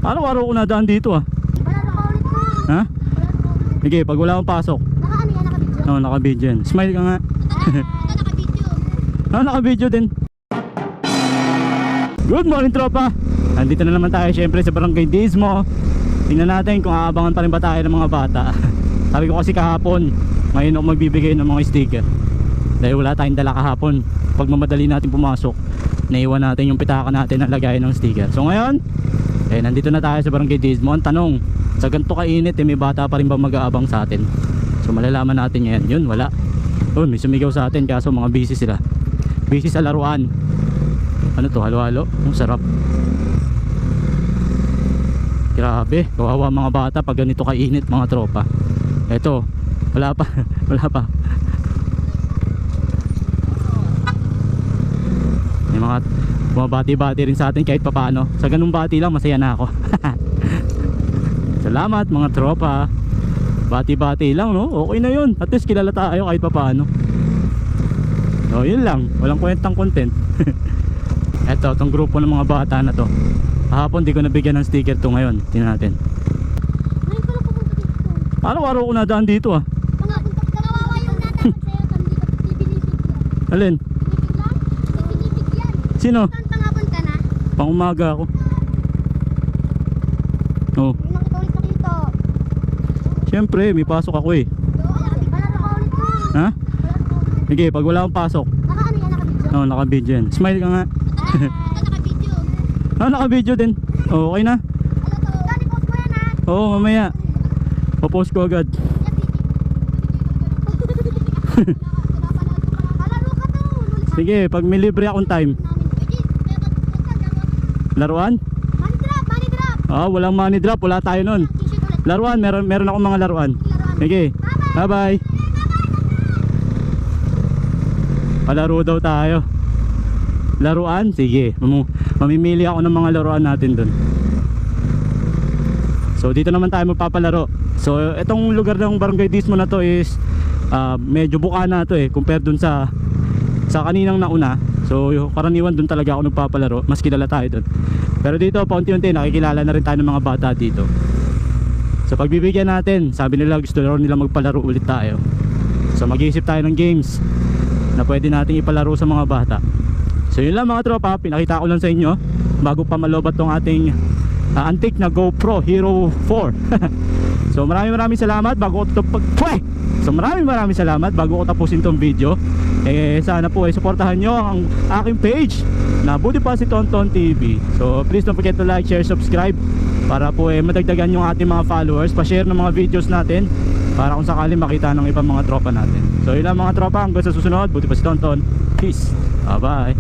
Araw-araw ko nadaan dito ah. Wala na paulit ko. Ha? Sige, pag wala akong pasok. Naka-ano yan, naka-video? Oo, naka-video yan. Smile ka nga. Naka-video. Oo, naka-video din. Good morning tropa. Nandito na naman tayo syempre sa Barangay Dismo. Tingnan natin kung aabangan pa rin ba tayo ng mga bata. Sabi ko kasi kahapon, ngayon ako magbibigay ng mga sticker. Dahil wala tayong dala kahapon. Pag mamadali natin pumasok, naiwan natin yung pitaka natin na lagayan ng sticker. So ngayon, nandito na tayo sa Barangay Dismo. Ang tanong, sa ganito kainit may bata pa rin ba mag-aabang sa atin? So malalaman natin ngayon. Yun, wala. Oh, may sumigaw sa atin kaso mga busy sila. Busy sa laruan. Ano to, halo-halo? Ang sarap. Grabe, kawawa mga bata pag ganito kainit mga tropa. Eto, wala pa. Wala pa. May mga bumabati-bati rin sa atin kahit papaano. Sa ganung bati lang masaya na ako. Salamat mga tropa. Bati-bati lang, no? Okay na yun. At least kilala tayo kahit papaano. So yun lang, walang kwentang content. Eto, itong grupo ng mga bata na to. Kahapon di ko nabigyan ng sticker to, ngayon tingnan natin. Ngayon ko lang pupunta dito. Araw-araw ko nadaan dito ah. Pangapunta ka, kawawa yung natin sa'yo. Binibig yan. Alin? Binibig lang? Binibig yan. Sino? Saan pangapunta na? Pang umaga ako. Oh, May nakita ulit na dito. syempre may pasok ako eh. Wala na paulit ko. Ha? Wala na paulit. Sige, pag wala akong pasok. Naka-ano yan, naka-video? Oo, naka-video yan. Smile ka nga. Naka-video. Ah, naka-video din. Oh, okay na. Ano to? Dali, post mo yan ha. Oo, mamaya. Popost ko agad. Palaro ka to. Sige, pag may libre akong time. Laruan? Money drop, money drop. Ah, walang money drop. Wala tayo nun. T-shirt ulit. Laruan, meron akong mga laruan. Laruan. Sige, bye-bye. Palaro daw tayo. Laruan? Sige, mamimili ako ng mga laruan natin dun. So dito naman tayo magpapalaro. So itong lugar ng Barangay Dismo na to is medyo buka na to eh compare dun sa kaninang nauna. So karaniwan dun talaga ako nagpapalaro. Mas kilala tayo dun. Pero dito paunti-unti nakikilala na rin tayo ng mga bata dito. So pagbibigyan natin, sabi nila gusto nila magpalaro ulit tayo. So mag-iisip tayo ng games na pwede nating ipalaro sa mga bata. So yun lang mga tropa, pinakita ko lang sa inyo bago pa malobat tong ating antique na GoPro Hero 4. So maraming salamat bago ko maraming salamat bago ko tapusin tong video. Sana po suportahan nyo ang aking page na Buti Pa si Tonton TV. So please don't forget to like, share, subscribe para po madagdagan yung ating mga followers. Pa-share ng mga videos natin para kung sakali makita ng ibang mga tropa natin. So yun lang mga tropa, hanggang sa susunod. Buti Pa si Tonton. Peace. Bye bye.